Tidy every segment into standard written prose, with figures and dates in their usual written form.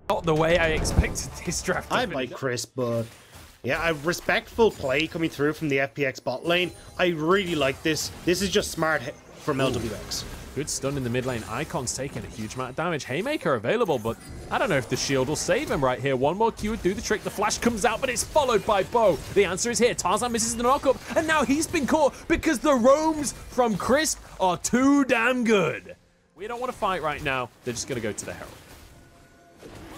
Not the way I expected this draft to I finish. like Chris, but yeah, a respectful play coming through from the FPX bot lane. I really like this. This is just smart from LWX. Good stun in the mid lane. Icon's taking a huge amount of damage. Haymaker available, but I don't know if the shield will save him right here. One more Q would do the trick. The flash comes out, but it's followed by Bo. The answer is here. Tarzan misses the knockup, and now he's been caught because the roams from Chris are too damn good. We don't want to fight right now. They're just going to go to the Herald.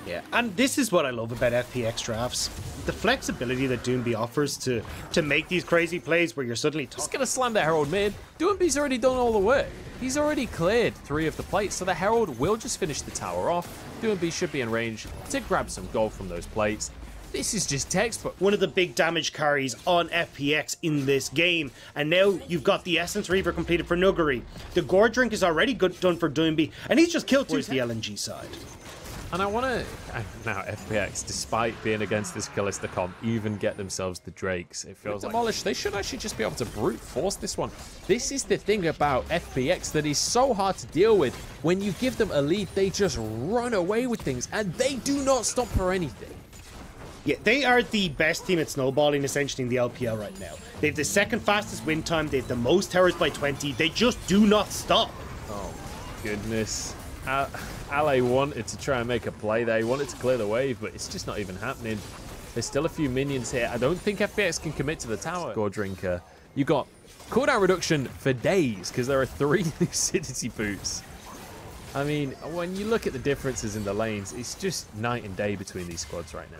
Yeah, and this is what I love about FPX drafts. The flexibility that Doinb offers to make these crazy plays where you're suddenly just gonna slam the Herald mid. Doinb's already done all the work. He's already cleared 3 of the plates, so the Herald will just finish the tower off. Doinb should be in range to grab some gold from those plates. This is just textbook. One of the big damage carries on FPX in this game. And now you've got the Essence Reaver completed for Nuguri. The Gore Drink is already done for Doinb, and he's just killed towards the LNG side. And I want to, now FPX, despite being against this Kalista comp, even get themselves the Drakes. It feels like demolished. They should actually just be able to brute force this one. This is the thing about FPX that is so hard to deal with. When you give them a lead, they just run away with things, and they do not stop for anything. Yeah, they are the best team at snowballing essentially in the LPL right now. They have the second fastest win time. They have the most towers by 20. They just do not stop. Oh, goodness. Ale wanted to try and make a play there. He wanted to clear the wave, but it's just not even happening. There's still a few minions here. I don't think FPX can commit to the tower. Gore Drinker. You got cooldown reduction for days because there are 3 lucidity boots. I mean, when you look at the differences in the lanes, it's just night and day between these squads right now.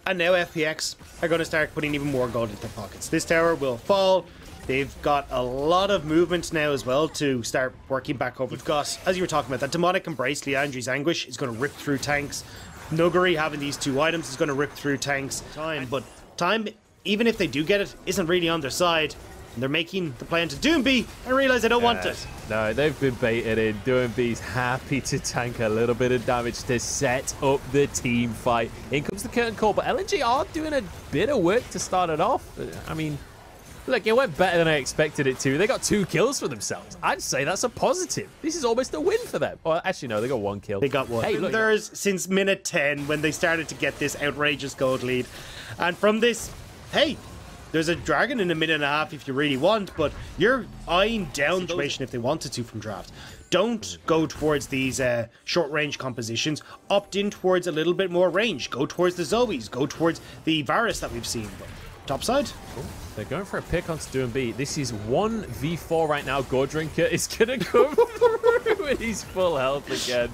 And now FPX are going to start putting even more gold into their pockets. This tower will fall. They've got a lot of movement now as well to start working back over. We've got, as you were talking about, that Demonic Embrace, Liandry's Anguish is going to rip through tanks. Nuguri having these 2 items is going to rip through tanks. But time, even if they do get it, isn't really on their side. And they're making the play into Doinb and realize they don't want it. No, they've been baited in. Doinb's happy to tank a little bit of damage to set up the team fight. In comes the curtain call, but LNG are doing a bit of work to start it off. I mean, look, it went better than I expected it to. They got 2 kills for themselves. I'd say that's a positive. This is almost a win for them. Well, actually, no, they got 1 kill. They got 1. Hey, look. There's since minute 10 when they started to get this outrageous gold lead. And from this, hey, there's a dragon in a minute and a half if you really want, but you're eyeing down the situation if they wanted to from draft. Don't go towards these short-range compositions. Opt in towards a little bit more range. Go towards the Zoes. Go towards the Varus that we've seen. Top side. Cool. They're going for a pick onto Doinb. This is 1v4 right now. Gore Drinker is going to come through and he's full health again.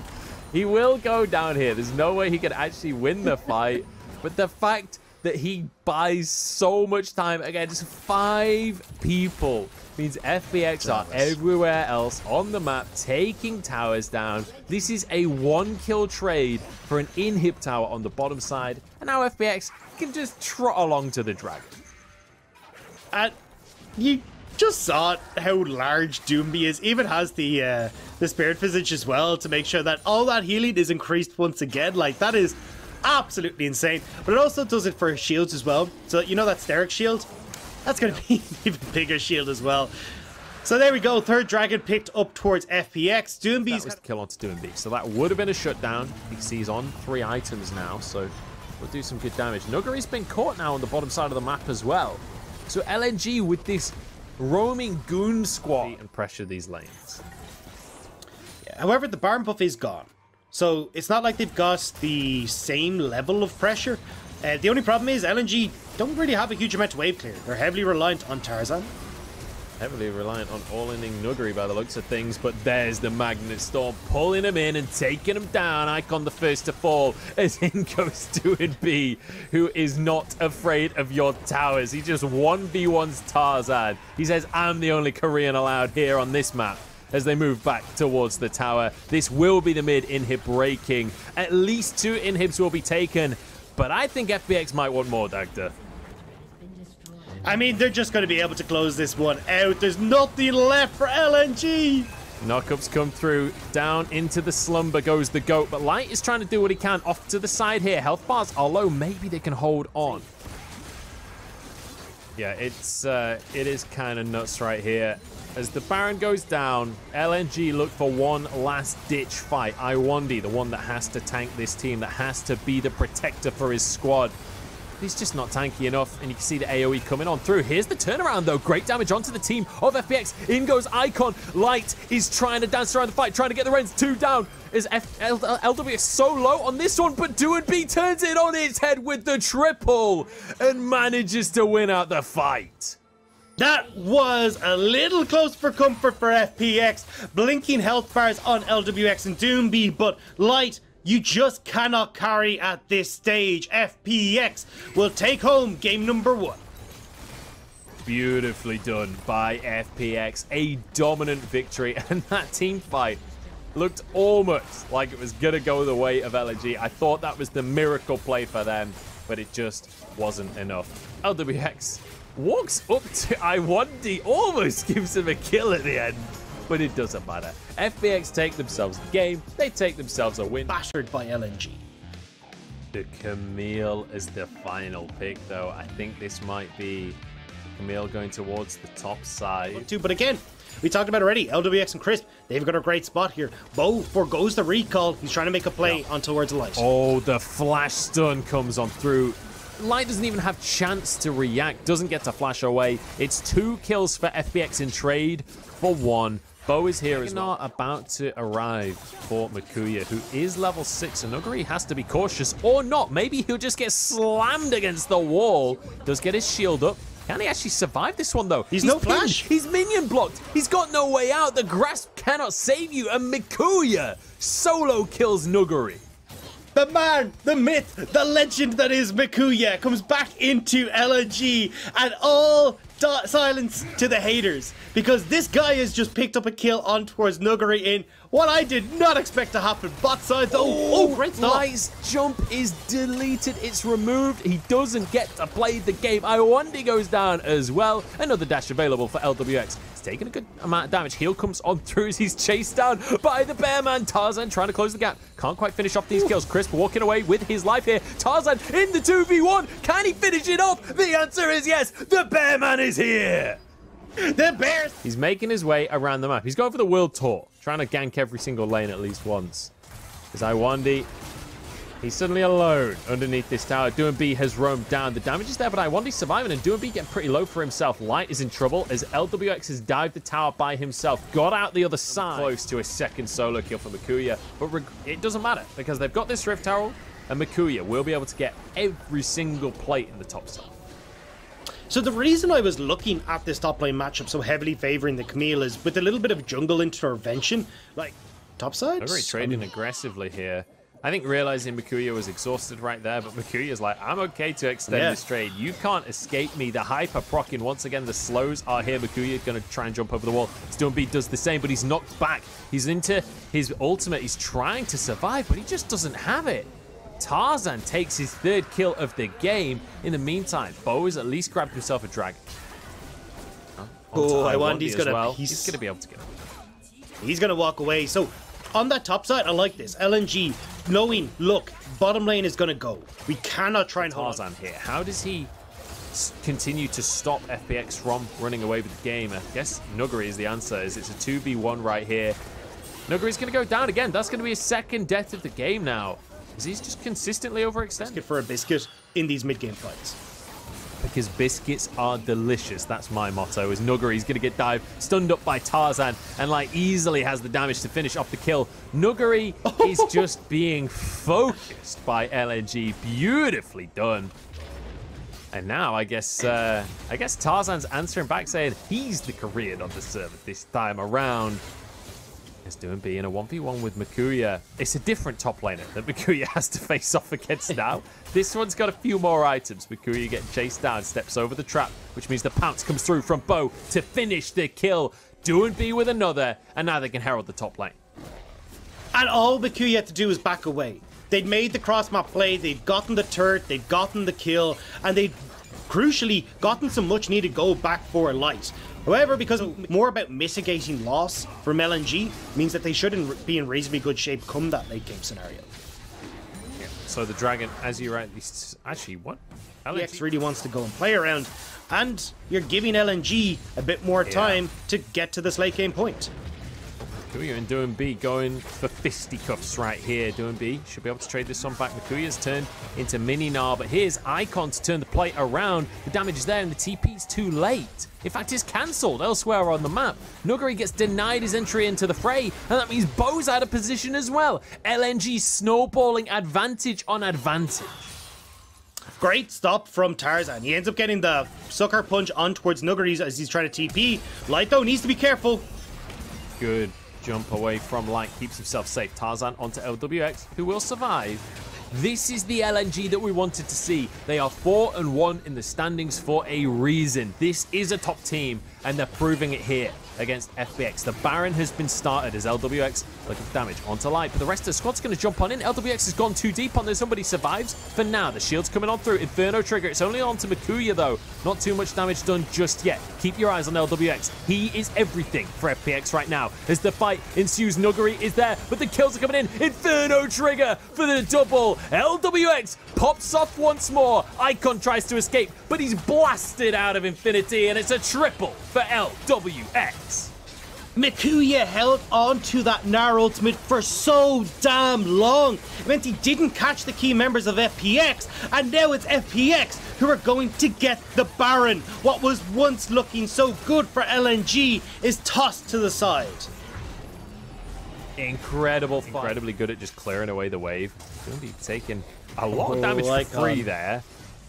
He will go down here. There's no way he can actually win the fight. But the fact that he buys so much time against 5 people means FPX are everywhere else on the map, taking towers down. This is a 1-kill trade for an inhib tower on the bottom side. And now FPX can just trot along to the dragon. And you just saw how large Doinb is. Even has the Spirit Visage as well to make sure that all that healing is increased once again. Like, that is absolutely insane. But it also does it for shields as well. So you know that Steric shield? That's going to be an even bigger shield as well. So there we go. 3rd dragon picked up towards FPX. Doinb's that was the kill onto Doinb. So that would have been a shutdown. He's on 3 items now, so we'll do some good damage. Nuguri's been caught now on the bottom side of the map as well. So LNG with this roaming goon squad and pressure these lanes. Yeah, however, the Baron buff is gone. So it's not like they've got the same level of pressure. The only problem is LNG don't really have a huge amount of wave clear. They're heavily reliant on Tarzan. Heavily reliant on all-inning Nuguri by the looks of things, but there's the Magnet Storm pulling him in and taking him down. Icon the first to fall as in goes Doinb, who is not afraid of your towers. He just 1v1s Tarzan. He says, I'm the only Korean allowed here on this map. As they move back towards the tower, this will be the mid inhib breaking. At least 2 inhibs will be taken, but I think FPX might want more, Dagda. I mean, they're just going to be able to close this one out. There's nothing left for LNG. Knockups come through. Down into the slumber goes the GOAT, but Light is trying to do what he can. Off to the side here. Health bars are low. Maybe they can hold on. Yeah, it is kind of nuts right here. As the Baron goes down, LNG look for one last-ditch fight. Iwandi, the one that has to tank this team, that has to be the protector for his squad. He's just not tanky enough, and you can see the AoE coming on through. Here's the turnaround, though. Great damage onto the team of FPX. In goes Icon. Light is trying to dance around the fight, trying to get the Rens 2 down. Is LWX so low on this one, but Doinb turns it on its head with the triple and manages to win out the fight. That was a little close for comfort for FPX. Blinking health bars on LWX and Doinb, but Light, you just cannot carry at this stage. FPX will take home game number 1. Beautifully done by FPX. A dominant victory, and that team fight looked almost like it was going to go the way of LNG. I thought that was the miracle play for them, but it just wasn't enough. LWX walks up to Iwandi, almost gives him a kill at the end, but it doesn't matter. FPX take themselves the game, they take themselves a win. Battered by LNG. The Camille is the final pick, though. I think this might be Camille going towards the top side. But again, we talked about already, LWX and Crisp, they've got a great spot here. Bo forgoes the recall, he's trying to make a play on towards Light. Oh, the flash stun comes on through. Light doesn't even have chance to react, doesn't get to flash away. It's 2 kills for FPX in trade for 1. Bo is here as well. About to arrive for Makuya, who is level 6. And Nuguri has to be cautious, or not. Maybe he'll just get slammed against the wall. Does get his shield up. Can he actually survive this one, though? He's no flash. He's minion blocked. He's got no way out. The grasp cannot save you. And Makuya solo kills Nuguri. The man, the myth, the legend that is Makuya comes back into LNG, and all silence to the haters, because this guy has just picked up a kill on towards Nuguri in what I did not expect to happen. Bot side, though. Oh, great stop. Light's jump is deleted. It's removed. He doesn't get to play the game. Iwandi goes down as well. Another dash available for LWX. He's taking a good amount of damage. Heal comes on through as he's chased down by the Bearman. Tarzan trying to close the gap. Can't quite finish off these kills. Crisp walking away with his life here. Tarzan in the 2v1. Can he finish it off? The answer is yes. The Bearman is here. The Bears. He's making his way around the map. He's going for the world tour, trying to gank every single lane at least once. Because Iwandi, he's suddenly alone underneath this tower. Doinb has roamed down. The damage is there, but Iwandi's surviving, and Doinb getting pretty low for himself. Light is in trouble as LWX has dived the tower by himself. Got out the other side. Close to a second solo kill for Makuya, but it doesn't matter because they've got this Rift Herald, and Makuya will be able to get every single plate in the top side. So the reason I was looking at this top lane matchup so heavily favoring the Camille is with a little bit of jungle intervention, like topside. They're very trading aggressively here. I think realizing Makuya was exhausted right there, but Makuya's like, I'm okay to extend this trade. You can't escape me. The hyper procking once again. The slows are here. Makuya going to try and jump over the wall. Doinb does the same, but he's knocked back. He's into his ultimate. He's trying to survive, but he just doesn't have it. Tarzan takes his 3rd kill of the game. In the meantime, Bo has at least grabbed himself a dragon. Oh, Iwandi's gonna he's gonna be able to get him. He's gonna walk away. So on that top side, I like this. LNG knowing, look, bottom lane is gonna go. We cannot try and hold Tarzan here. How does he continue to stop FPX from running away with the game? I guess Nuguri is the answer. As it's a 2v1 right here. Nuguri's gonna go down again. That's gonna be his 2nd death of the game now. He's just consistently overextended. Biscuit for a biscuit in these mid-game fights. Because biscuits are delicious. That's my motto. As Nuguri's going to get dived, stunned up by Tarzan, and like easily has the damage to finish off the kill. Nuguri is just being focused by LNG. Beautifully done. And now I guess Tarzan's answering back saying he's the Korean on the server this time around. It's Doinb in a 1v1 with Makuya. It's a different top laner that Makuya has to face off against now. This one's got a few more items. Makuya getting chased down, steps over the trap, which means the pounce comes through from Bo to finish the kill. Doinb with another, and now they can herald the top lane. And all Makuya had to do was back away. They'd made the cross-map play, they'd gotten the turret, they'd gotten the kill, and they'd crucially gotten some much-needed gold back for Light. However, because more about mitigating loss from LNG means that they shouldn't be in reasonably good shape come that late game scenario. Yeah. So the dragon, as you rightly... Actually, what? LNG really wants to go and play around and you're giving LNG a bit more time to get to this late game point. Makuya and Doinb going for fisticuffs right here. Doinb should be able to trade this one back. Makuya's turned into Mini Gnar, but here's Icon to turn the play around. The damage is there and the TP's too late. In fact, it's cancelled elsewhere on the map. Nuguri gets denied his entry into the fray, and that means Bo's out of position as well. LNG snowballing advantage on advantage. Great stop from Tarzan. He ends up getting the sucker punch on towards Nuguri as he's trying to TP. Light, though, needs to be careful. Good jump away from Light, keeps himself safe. Tarzan onto LWX, who will survive. This is the LNG that we wanted to see. They are 4-1 in the standings for a reason. This is a top team, and they're proving it here against FPX. The Baron has been started as LWX looking for damage onto Light, but the rest of the squad's going to jump on in. LWX has gone too deep on there. Somebody survives. For now, the shield's coming on through. Inferno trigger. It's only on to Makuya, though. Not too much damage done just yet. Keep your eyes on LWX. He is everything for FPX right now. As the fight ensues, Nuguri is there, but the kills are coming in. Inferno trigger for the double. LWX pops off once more. Icon tries to escape, but he's blasted out of infinity, and it's a triple for LWX. Makuya held on to that Gnar ultimate for so damn long. It meant he didn't catch the key members of FPX, and now it's FPX who are going to get the Baron. What was once looking so good for LNG is tossed to the side. Incredible fight. Incredibly good at just clearing away the wave. Going to be taking a lot of damage for free there,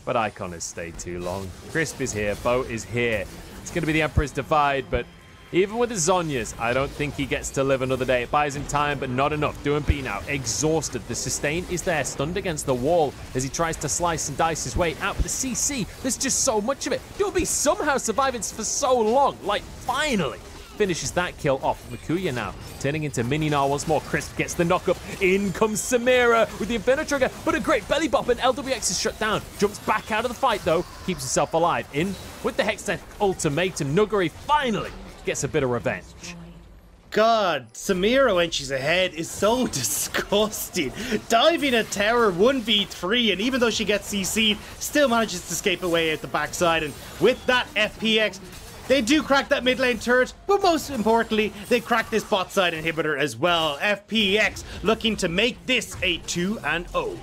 but Icon has stayed too long. Crisp is here, Bo is here. It's going to be the Emperor's Divide, but even with the Zhonya's, I don't think he gets to live another day. It buys him time, but not enough. Doinb now, exhausted. The sustain is there, stunned against the wall as he tries to slice and dice his way out. But the CC, there's just so much of it. Doinb somehow surviving for so long. Like, finally finishes that kill off. Makuya now turning into Mini Gnar once more. Crisp gets the knock up. In comes Samira with the Inferno trigger, but a great belly bop, and LWX is shut down. Jumps back out of the fight though, keeps himself alive. In with the Hextech ultimatum. Nuguri finally gets a bit of revenge. God, Samira when she's ahead is so disgusting. Diving a tower 1v3, and even though she gets CC'd, still manages to escape away at the backside. And with that, FPX, they do crack that mid lane turret, but most importantly, they crack this bot side inhibitor as well. FPX looking to make this a 2-0.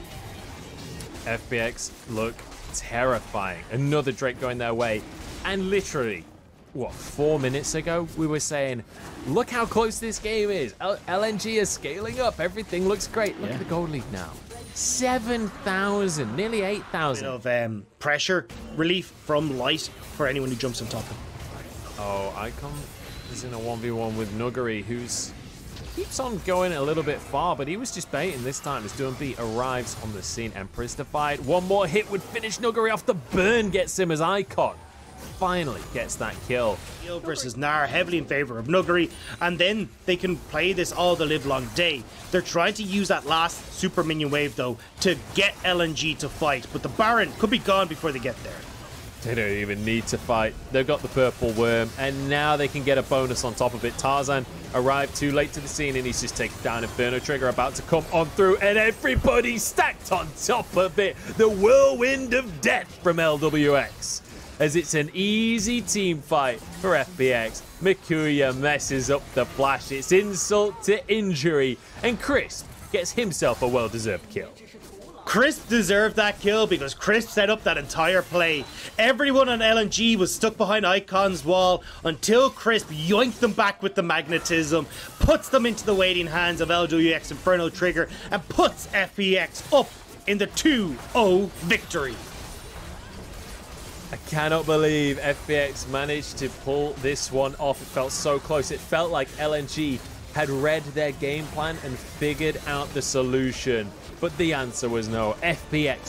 FPX look terrifying. Another Drake going their way. And literally, what, 4 minutes ago, we were saying, look how close this game is. LNG is scaling up. Everything looks great. Look at the gold lead now. 7,000, nearly 8,000. Bit of pressure relief from Light for anyone who jumps on top of him. Oh, Icon is in a 1v1 with Nuguri, who's keeps on going a little bit far, but he was just baiting this time as Doinb arrives on the scene. Emperor's Divide. One more hit would finish Nuguri off. The burn gets him as Icon finally gets that kill. Versus Gnar, heavily in favor of Nuguri, and then they can play this all the live long day. They're trying to use that last super minion wave though to get LNG to fight, but the Baron could be gone before they get there. They don't even need to fight. They've got the purple worm, and now they can get a bonus on top of it. Tarzan arrived too late to the scene, and he's just taken down. Inferno trigger about to come on through, and everybody stacked on top of it. The whirlwind of death from LWX. As it's an easy team fight for FPX. Makuya messes up the flash. It's insult to injury, and Crisp gets himself a well-deserved kill. Crisp deserved that kill because Crisp set up that entire play. Everyone on LNG was stuck behind Icon's wall until Crisp yoinked them back with the magnetism, puts them into the waiting hands of LWX Inferno Trigger, and puts FPX up in the 2-0 victory. I cannot believe FPX managed to pull this one off. It felt so close. It felt like LNG had read their game plan and figured out the solution. But the answer was no. FPX